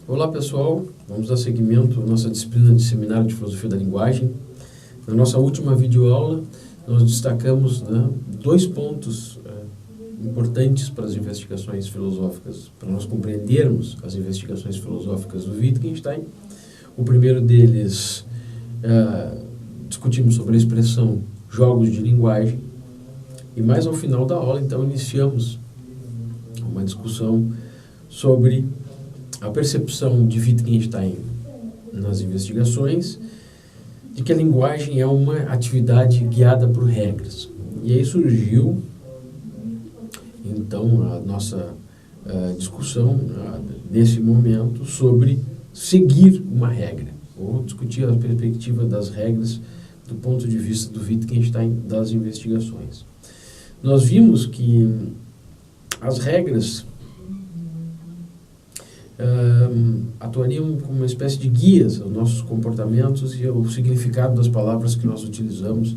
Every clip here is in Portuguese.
Olá pessoal, vamos dar seguimento à nossa disciplina de Seminário de Filosofia da Linguagem. Na nossa última videoaula, nós destacamos dois pontos importantes para as investigações filosóficas, para nós compreendermos as investigações filosóficas do Wittgenstein. O primeiro deles, discutimos sobre a expressão jogos de linguagem, e mais ao final da aula, então, iniciamos uma discussão sobre a percepção de Wittgenstein nas investigações de que a linguagem é uma atividade guiada por regras. E aí surgiu, então, a nossa discussão, nesse momento, sobre seguir uma regra, ou discutir a perspectiva das regras do ponto de vista do Wittgenstein das investigações. Nós vimos que as regras atuariam como uma espécie de guias aos nossos comportamentos e ao significado das palavras que nós utilizamos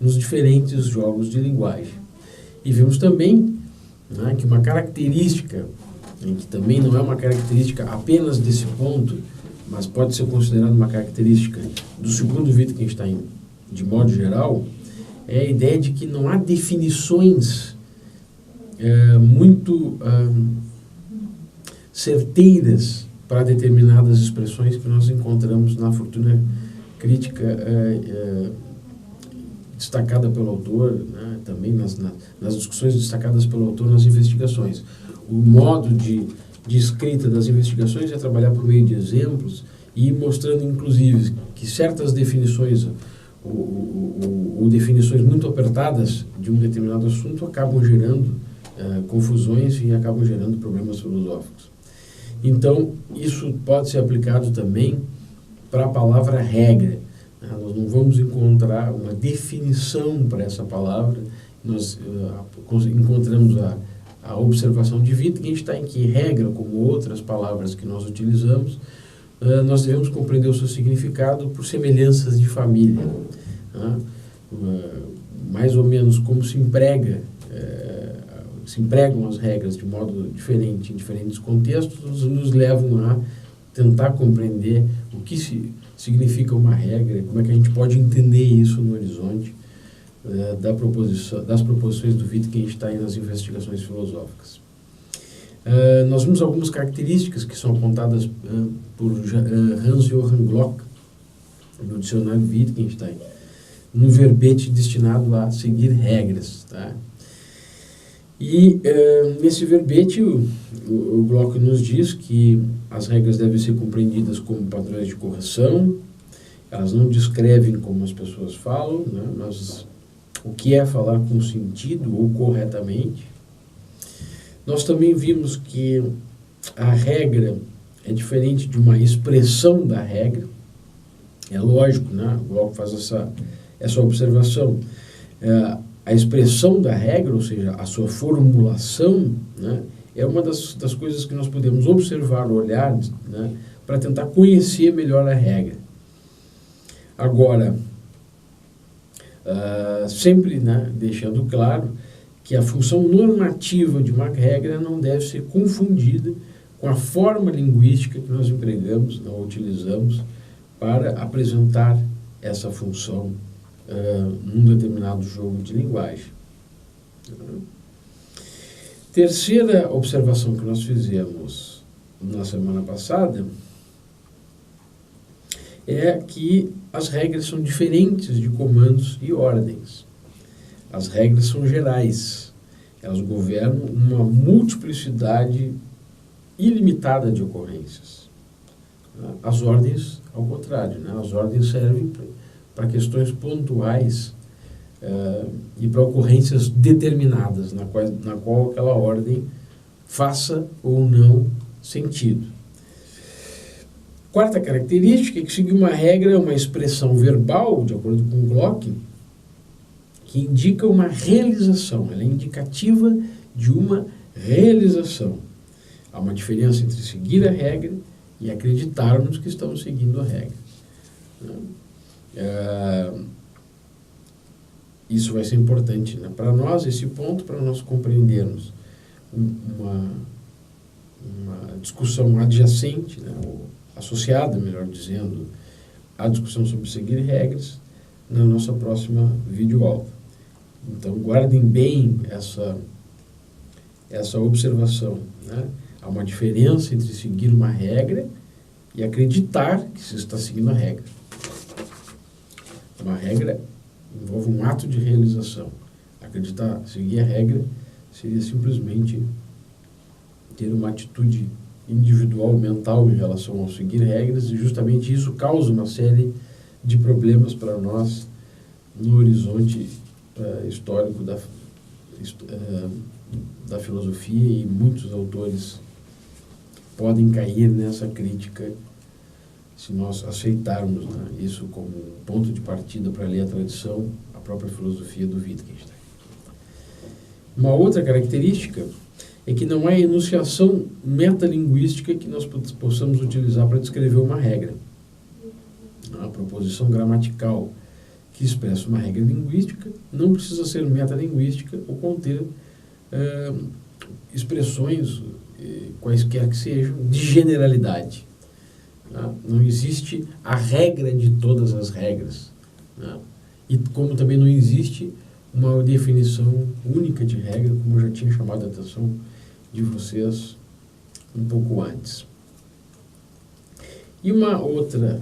nos diferentes jogos de linguagem. E vimos também que uma característica, que também não é uma característica apenas desse ponto, mas pode ser considerada uma característica do segundo Wittgenstein, de modo geral, é a ideia de que não há definições muito certeiras para determinadas expressões que nós encontramos na fortuna crítica destacada pelo autor, também nas discussões destacadas pelo autor nas investigações. O modo de escrita das investigações é trabalhar por meio de exemplos e mostrando, inclusive, que certas definições ou definições muito apertadas de um determinado assunto acabam gerando confusões e acabam gerando problemas filosóficos. Então, isso pode ser aplicado também para a palavra regra. Nós não vamos encontrar uma definição para essa palavra. Nós encontramos a observação de Wittgenstein que regra, como outras palavras que nós utilizamos, nós devemos compreender o seu significado por semelhanças de família. Mais ou menos como se empregam as regras de modo diferente em diferentes contextos, nos levam a tentar compreender o que significa uma regra, como é que a gente pode entender isso no horizonte das proposições do Wittgenstein nas investigações filosóficas. Nós vimos algumas características que são apontadas por Hans-Johann Glock no dicionário Wittgenstein, no verbete destinado a seguir regras, tá? E nesse verbete o Glock nos diz que as regras devem ser compreendidas como padrões de correção. Elas não descrevem como as pessoas falam, mas o que é falar com sentido ou corretamente. Nós também vimos que a regra é diferente de uma expressão da regra. É lógico, o Glock faz essa observação. A expressão da regra, ou seja, a sua formulação, é uma das coisas que nós podemos observar, olhar, para tentar conhecer melhor a regra. Agora, sempre deixando claro que a função normativa de uma regra não deve ser confundida com a forma linguística que nós empregamos, utilizamos para apresentar essa função num determinado jogo de linguagem. Terceira observação que nós fizemos na semana passada é que as regras são diferentes de comandos e ordens. As regras são gerais. Elas governam uma multiplicidade ilimitada de ocorrências. As ordens, ao contrário, as ordens servem para questões pontuais e para ocorrências determinadas, na qual aquela ordem faça ou não sentido. Quarta característica é que seguir uma regra é uma expressão verbal, de acordo com Glock, que indica uma realização, ela é indicativa de uma realização. Há uma diferença entre seguir a regra e acreditarmos que estamos seguindo a regra. Isso vai ser importante para nós, esse ponto, para nós compreendermos uma discussão adjacente, né, ou associada, melhor dizendo, à discussão sobre seguir regras na nossa próxima videoaula. Então, guardem bem essa observação, né? Há uma diferença entre seguir uma regra e acreditar que se está seguindo a regra. Uma regra envolve um ato de realização. Acreditar, seguir a regra, seria simplesmente ter uma atitude individual, mental em relação ao seguir regras, e justamente isso causa uma série de problemas para nós no horizonte histórico da filosofia, e muitos autores podem cair nessa crítica se nós aceitarmos, né, isso como ponto de partida para ler a tradição, a própria filosofia do Wittgenstein. Uma outra característica é que não há enunciação metalinguística que nós possamos utilizar para descrever uma regra. A proposição gramatical que expressa uma regra linguística não precisa ser metalinguística ou conter expressões, quaisquer que sejam, de generalidade. Não existe a regra de todas as regras. E como também não existe uma definição única de regra, como eu já tinha chamado a atenção de vocês um pouco antes. E uma outra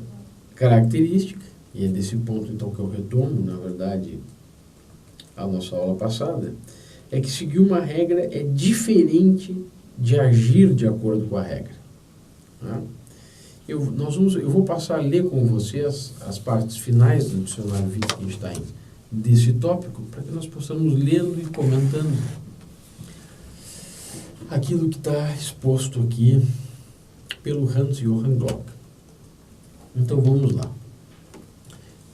característica, e é desse ponto então que eu retomo, na verdade, a nossa aula passada, é que seguir uma regra é diferente de agir de acordo com a regra. Eu vou passar a ler com vocês as partes finais do dicionário Wittgenstein desse tópico, para que nós possamos lendo e comentando aquilo que está exposto aqui pelo Hans Johann Glock. Então vamos lá.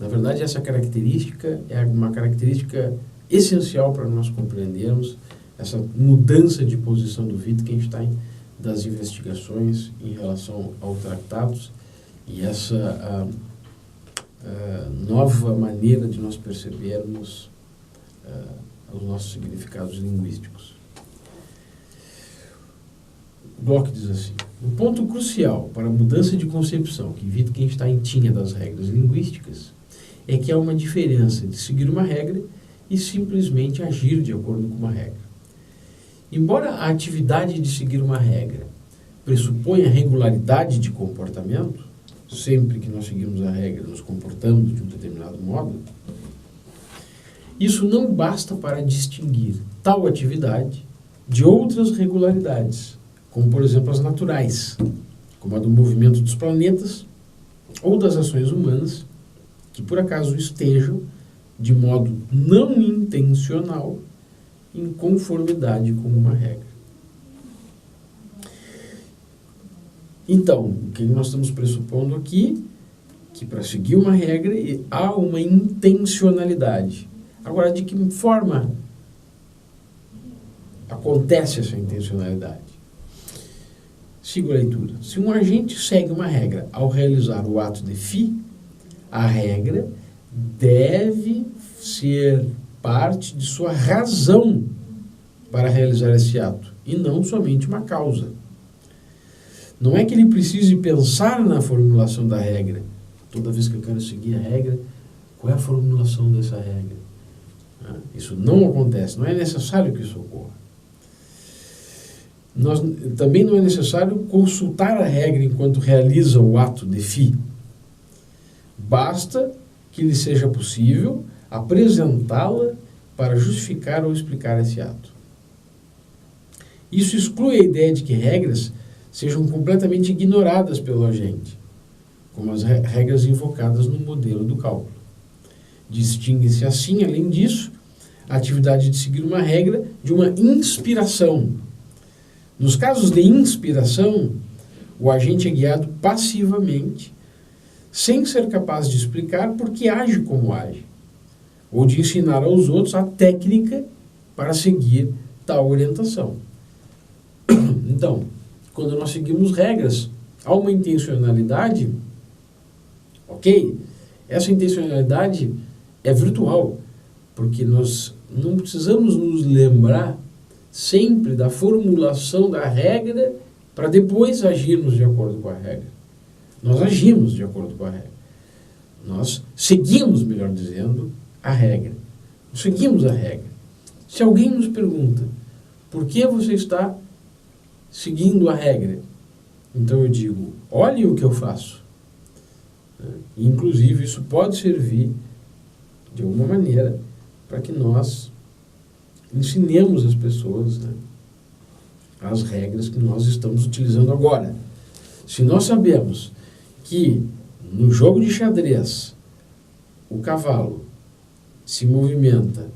Na verdade, essa característica é uma característica essencial para nós compreendermos essa mudança de posição do Wittgenstein das investigações em relação aos tratados e essa nova maneira de nós percebermos os nossos significados linguísticos. Bloch diz assim: o ponto crucial para a mudança de concepção que Wittgenstein tinha das regras linguísticas é que há uma diferença de seguir uma regra e simplesmente agir de acordo com uma regra. Embora a atividade de seguir uma regra pressuponha regularidade de comportamento, sempre que nós seguimos a regra nos comportamos de um determinado modo, isso não basta para distinguir tal atividade de outras regularidades, como por exemplo as naturais, como a do movimento dos planetas ou das ações humanas, que por acaso estejam, de modo não intencional, em conformidade com uma regra. Então, o que nós estamos pressupondo aqui? Que para seguir uma regra há uma intencionalidade. Agora, de que forma acontece essa intencionalidade? Siga a leitura. Se um agente segue uma regra ao realizar o ato de fi, a regra deve ser parte de sua razão para realizar esse ato, e não somente uma causa. Não é que ele precise pensar na formulação da regra. Toda vez que eu quero seguir a regra, qual é a formulação dessa regra? Isso não acontece, não é necessário que isso ocorra. Também não é necessário consultar a regra enquanto realiza o ato de fi. Basta que lhe seja possível apresentá-la para justificar ou explicar esse ato. Isso exclui a ideia de que regras sejam completamente ignoradas pelo agente, como as regras invocadas no modelo do cálculo. Distingue-se assim, além disso, a atividade de seguir uma regra de uma inspiração. Nos casos de inspiração, o agente é guiado passivamente, sem ser capaz de explicar por que age como age, ou de ensinar aos outros a técnica para seguir tal orientação. Então, quando nós seguimos regras, há uma intencionalidade, ok? Essa intencionalidade é virtual, porque nós não precisamos nos lembrar sempre da formulação da regra para depois agirmos de acordo com a regra. Nós agimos de acordo com a regra. Nós seguimos, melhor dizendo, a regra. Nós seguimos a regra. Se alguém nos pergunta, por que você está seguindo a regra? Então eu digo, olhe o que eu faço. Inclusive, isso pode servir, de alguma maneira, para que nós ensinemos as pessoas, né, as regras que nós estamos utilizando agora. Se nós sabemos que no jogo de xadrez o cavalo se movimenta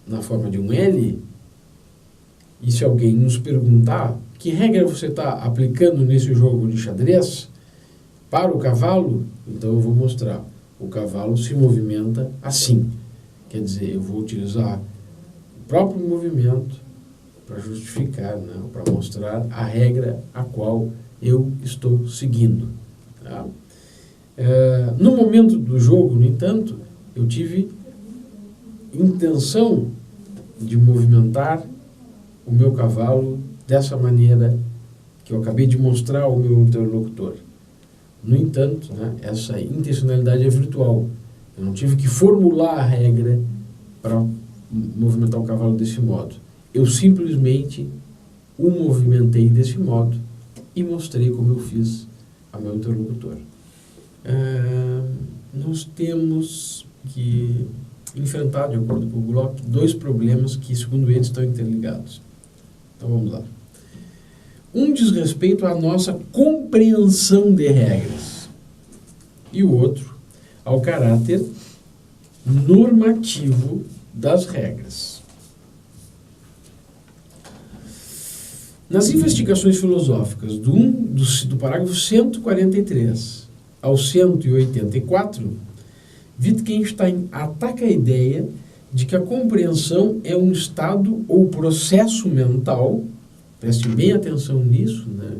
na forma de um L, e se alguém nos perguntar que regra você está aplicando nesse jogo de xadrez para o cavalo, então eu vou mostrar. O cavalo se movimenta assim. Quer dizer, eu vou utilizar o próprio movimento para justificar, né, para mostrar a regra a qual eu estou seguindo. Tá? No momento do jogo, no entanto, eu tive intenção de movimentar o meu cavalo dessa maneira que eu acabei de mostrar ao meu interlocutor. No entanto, né, essa intencionalidade é virtual. Eu não tive que formular a regra para movimentar o cavalo desse modo. Eu simplesmente o movimentei desse modo e mostrei como eu fiz ao meu interlocutor. Nós temos que enfrentar, de acordo com o Bloch, dois problemas que, segundo ele, estão interligados. Então vamos lá. Um diz respeito à nossa compreensão de regras e o outro ao caráter normativo das regras. Nas investigações filosóficas do parágrafo 143 ao 184, Wittgenstein ataca a ideia de que a compreensão é um estado ou processo mental. Preste bem atenção nisso, né?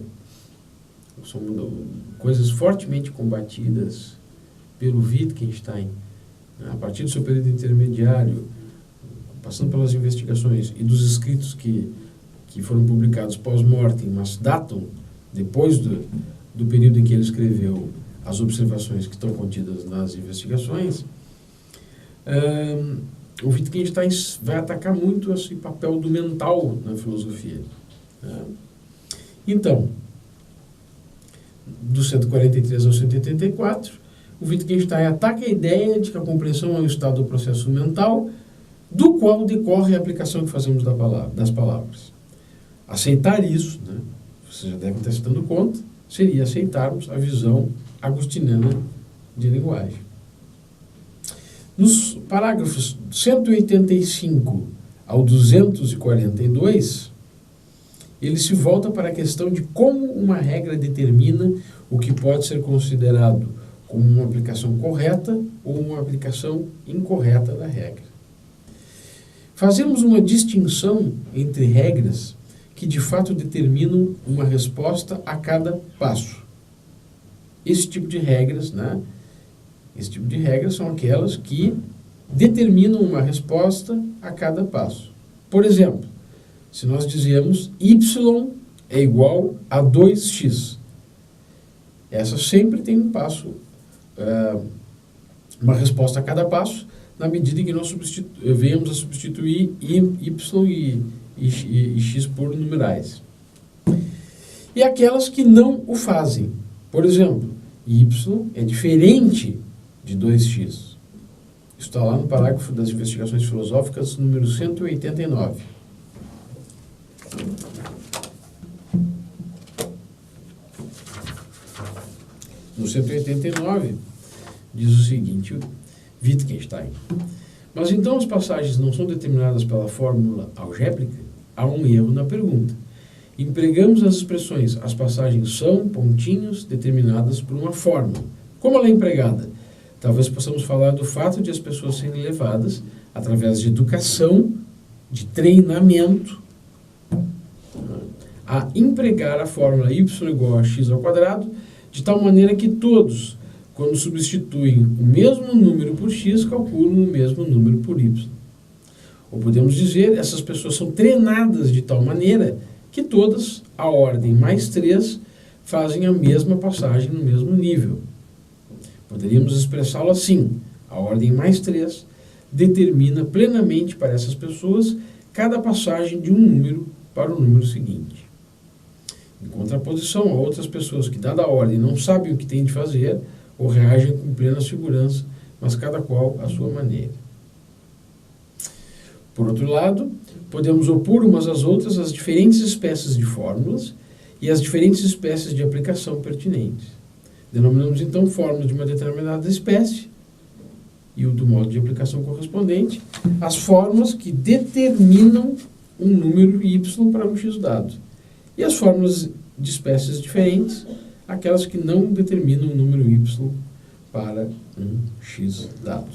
São coisas fortemente combatidas pelo Wittgenstein, né? A partir do seu período intermediário, passando pelas investigações e dos escritos que foram publicados pós-mortem, mas datam depois do período em que ele escreveu as observações que estão contidas nas investigações, o Wittgenstein vai atacar muito esse papel do mental na filosofia. Então, do 143 ao 184, o Wittgenstein ataca a ideia de que a compreensão é um estado do processo mental do qual decorre a aplicação que fazemos das palavras. Aceitar isso, né, vocês já devem estar se dando conta, seria aceitarmos a visão agostiniana de linguagem. Nos parágrafos 185 ao 242, ele se volta para a questão de como uma regra determina o que pode ser considerado como uma aplicação correta ou uma aplicação incorreta da regra. Fazemos uma distinção entre regras que de fato determinam uma resposta a cada passo. Esse tipo de regras, né? Esse tipo de regras são aquelas que determinam uma resposta a cada passo. Por exemplo, se nós dizemos y é igual a 2x, essa sempre tem um passo, uma resposta a cada passo, na medida em que nós venhamos a substituir y e x por numerais. E aquelas que não o fazem. Por exemplo, y é diferente de 2x. Isso está lá no parágrafo das investigações filosóficas, número 189. No 189, diz o seguinte, Wittgenstein: mas então as passagens não são determinadas pela fórmula algébrica? Há um erro na pergunta. Empregamos as expressões, as passagens são, pontinhos, determinadas por uma fórmula. Como ela é empregada? Talvez possamos falar do fato de as pessoas serem levadas, através de educação, de treinamento, a empregar a fórmula y igual a x ao quadrado, de tal maneira que todos, quando substituem o mesmo número por x, calculam o mesmo número por y. Ou podemos dizer, essas pessoas são treinadas de tal maneira que todas, a ordem mais 3, fazem a mesma passagem no mesmo nível. Poderíamos expressá-lo assim: a ordem mais 3 determina plenamente para essas pessoas cada passagem de um número para o número seguinte. Em contraposição a outras pessoas que, dada a ordem, não sabem o que têm de fazer ou reagem com plena segurança, mas cada qual à sua maneira. Por outro lado, podemos opor umas às outras as diferentes espécies de fórmulas e as diferentes espécies de aplicação pertinentes. Denominamos então fórmulas de uma determinada espécie e o do modo de aplicação correspondente as fórmulas que determinam um número y para um x dado. E as fórmulas de espécies diferentes, aquelas que não determinam um número y para um x dado.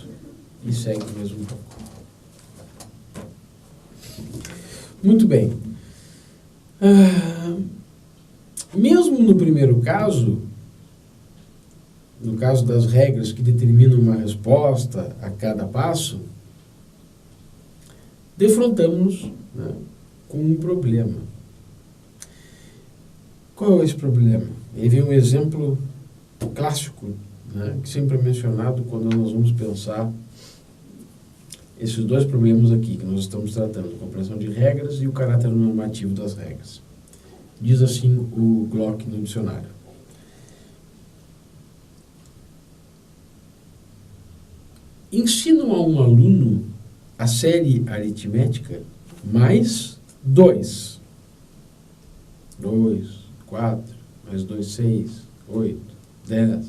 E segue o mesmo pouco. Muito bem. Mesmo no primeiro caso, no caso das regras que determinam uma resposta a cada passo, defrontamos-nos, né, com um problema. Qual é esse problema? Aí vem um exemplo clássico, né, que sempre é mencionado quando nós vamos pensar esses dois problemas aqui que nós estamos tratando, a compreensão de regras e o caráter normativo das regras. Diz assim o Glock no dicionário: ensinam a um aluno a série aritmética mais 2. 2, 4, mais 2, 6, 8, 10,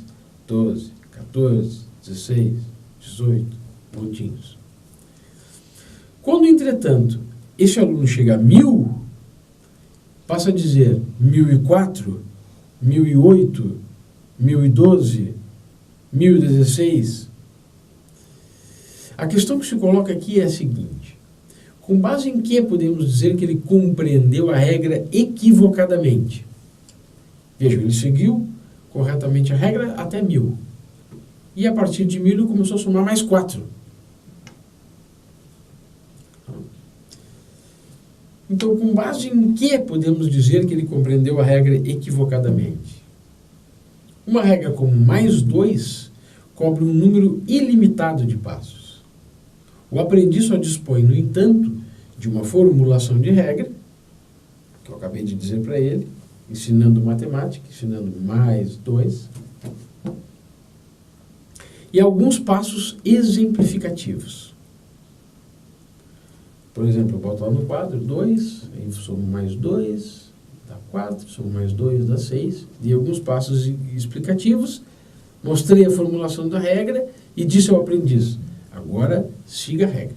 12, 14, 16, 18, pontinhos. Quando, entretanto, esse aluno chega a 1000, passa a dizer 1004, 1008, 1012, 1016. A questão que se coloca aqui é a seguinte: com base em que podemos dizer que ele compreendeu a regra equivocadamente? Veja, ele seguiu corretamente a regra até 1000. E a partir de 1000 ele começou a somar mais 4. Então, com base em que podemos dizer que ele compreendeu a regra equivocadamente? Uma regra como mais 2 cobre um número ilimitado de passos. O aprendiz só dispõe, no entanto, de uma formulação de regra, que eu acabei de dizer para ele, ensinando matemática, ensinando mais 2, e alguns passos exemplificativos. Por exemplo, eu boto lá no quadro 2, aí somo mais 2, dá 4, somo mais 2, dá 6, e alguns passos explicativos, mostrei a formulação da regra e disse ao aprendiz: agora siga a regra.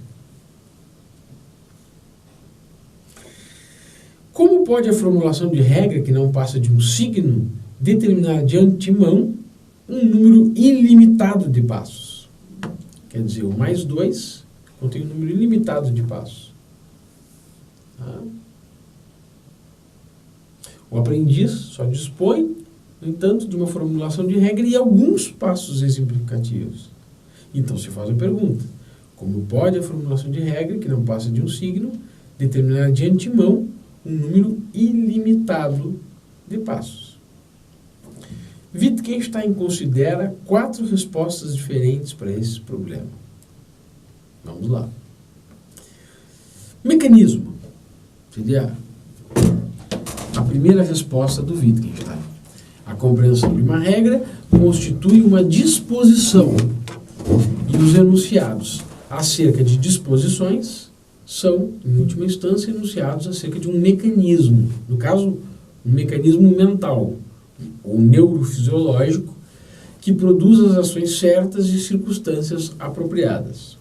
Como pode a formulação de regra, que não passa de um signo, determinar de antemão um número ilimitado de passos? Quer dizer, o mais 2 contém um número ilimitado de passos. O aprendiz só dispõe, no entanto, de uma formulação de regra e alguns passos exemplificativos. Então se faz a pergunta: como pode a formulação de regra, que não passa de um signo, determinar de antemão um número ilimitado de passos? Wittgenstein considera 4 respostas diferentes para esse problema. Vamos lá. Mecanismo seria a primeira resposta do Wittgenstein. A compreensão de uma regra constitui uma disposição, e os enunciados acerca de disposições são, em última instância, enunciados acerca de um mecanismo, no caso, um mecanismo mental ou neurofisiológico que produz as ações certas e circunstâncias apropriadas.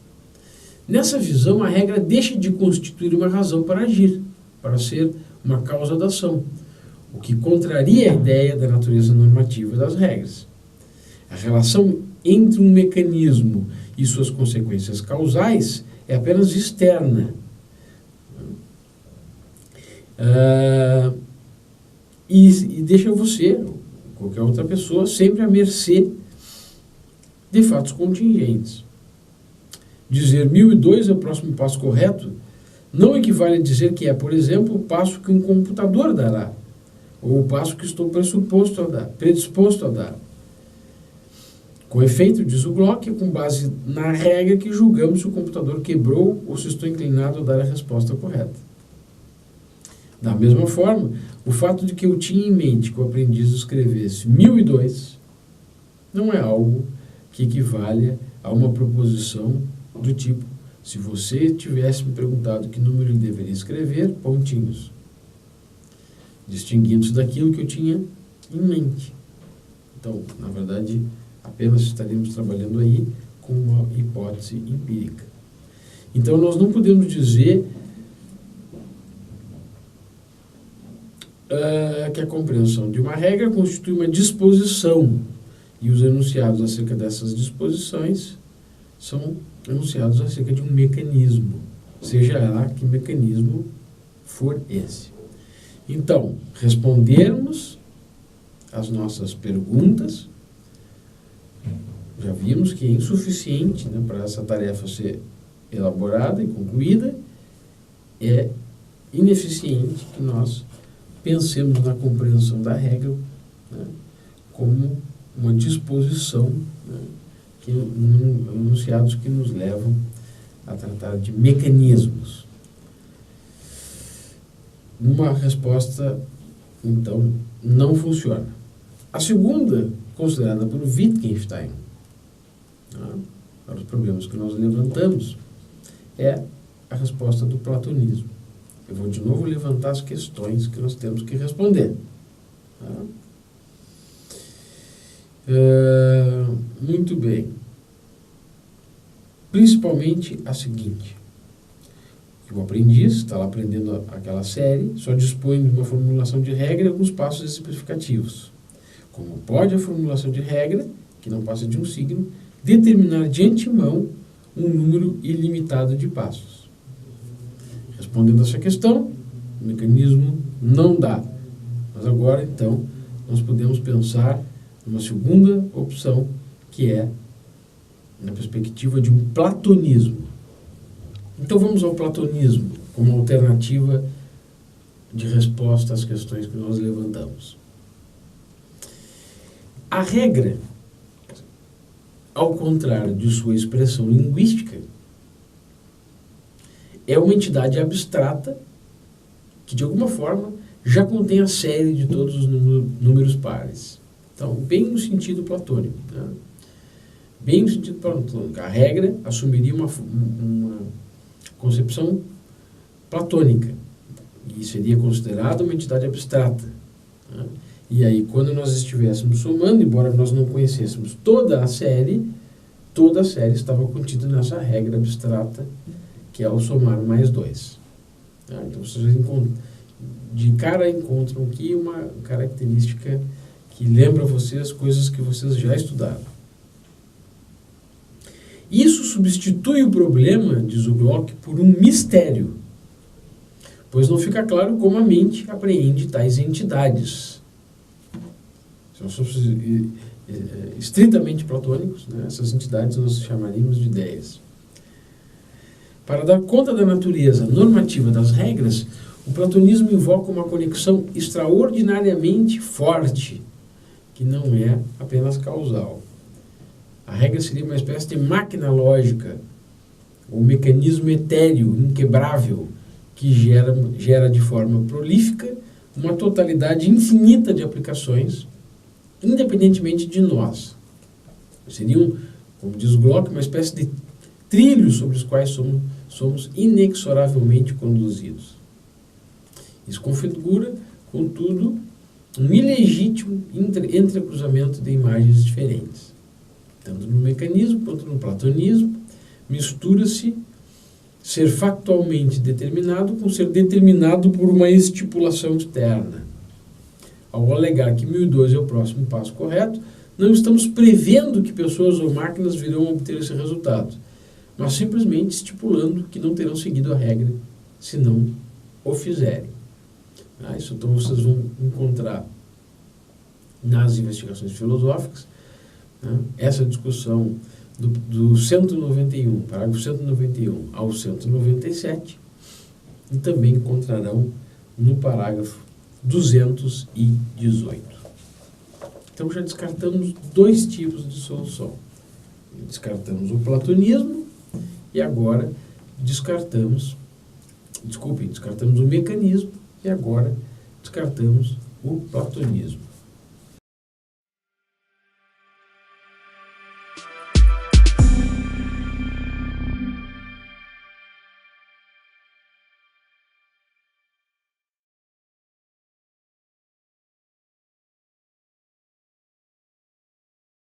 Nessa visão, a regra deixa de constituir uma razão para agir, para ser uma causa da ação, o que contraria a ideia da natureza normativa das regras. A relação entre um mecanismo e suas consequências causais é apenas externa. E deixa você, qualquer outra pessoa, sempre à mercê de fatos contingentes. Dizer 1002 é o próximo passo correto não equivale a dizer que é, por exemplo, o passo que um computador dará, ou o passo que estou predisposto a dar. Com efeito, diz o Bloch, é com base na regra que julgamos se o computador quebrou ou se estou inclinado a dar a resposta correta. Da mesma forma, o fato de que eu tinha em mente que o aprendiz escrevesse 1002 não é algo que equivale a uma proposição do tipo: se você tivesse me perguntado que número ele deveria escrever, pontinhos, distinguindo-se daquilo que eu tinha em mente. Então, na verdade, apenas estaríamos trabalhando aí com uma hipótese empírica. Então, nós não podemos dizer que a compreensão de uma regra constitui uma disposição, e os enunciados acerca dessas disposições são enunciados acerca de um mecanismo, seja lá que mecanismo for esse. Então, respondermos às nossas perguntas, já vimos que é insuficiente, né, para essa tarefa ser elaborada e concluída, é ineficiente que nós pensemos na compreensão da regra, né, como uma disposição, né, enunciados que nos levam a tratar de mecanismos. Uma resposta, então, não funciona. A segunda, considerada por Wittgenstein, né, para os problemas que nós levantamos, é a resposta do platonismo. Eu vou de novo levantar as questões que nós temos que responder. Tá? Muito bem. Principalmente a seguinte: que o aprendiz está lá aprendendo aquela série, só dispõe de uma formulação de regra e alguns passos exemplificativos. Como pode a formulação de regra, que não passa de um signo, determinar de antemão um número ilimitado de passos? Respondendo essa questão, o mecanismo não dá. Mas agora, então, nós podemos pensar numa segunda opção, que é na perspectiva de um platonismo. Então vamos ao platonismo como alternativa de resposta às questões que nós levantamos. A regra, ao contrário de sua expressão linguística, é uma entidade abstrata que, de alguma forma, já contém a série de todos os números pares. Então, bem no sentido platônico. Né? Bem no sentido platônico. A regra assumiria uma concepção platônica e seria considerada uma entidade abstrata. Né? E aí, quando nós estivéssemos somando, embora nós não conhecêssemos toda a série estava contida nessa regra abstrata, que é o somar mais 2. Então, vocês de cara encontram aqui uma característica que lembra vocês coisas que vocês já estudaram. Isso substitui o problema, diz o Bloch, por um mistério, pois não fica claro como a mente apreende tais entidades. São estritamente platônicos, né? Essas entidades nós chamaríamos de ideias. Para dar conta da natureza normativa das regras, o platonismo invoca uma conexão extraordinariamente forte, que não é apenas causal. A regra seria uma espécie de máquina lógica, ou mecanismo etéreo, inquebrável, que gera de forma prolífica uma totalidade infinita de aplicações, independentemente de nós. Seriam, como diz Bloch, uma espécie de trilhos sobre os quais somos inexoravelmente conduzidos. Isso configura, contudo, um ilegítimo entrecruzamento de imagens diferentes. Tanto no mecanismo quanto no platonismo, mistura-se ser factualmente determinado com ser determinado por uma estipulação externa. Ao alegar que 1002 é o próximo passo correto, não estamos prevendo que pessoas ou máquinas virão obter esse resultado, mas simplesmente estipulando que não terão seguido a regra se não o fizerem. Isso então vocês vão encontrar nas investigações filosóficas, né, essa discussão do 191, parágrafo 191 ao 197, e também encontrarão no parágrafo 218. Então já descartamos dois tipos de solução. Descartamos o platonismo e agora descartamos o mecanismo e agora descartamos o platonismo.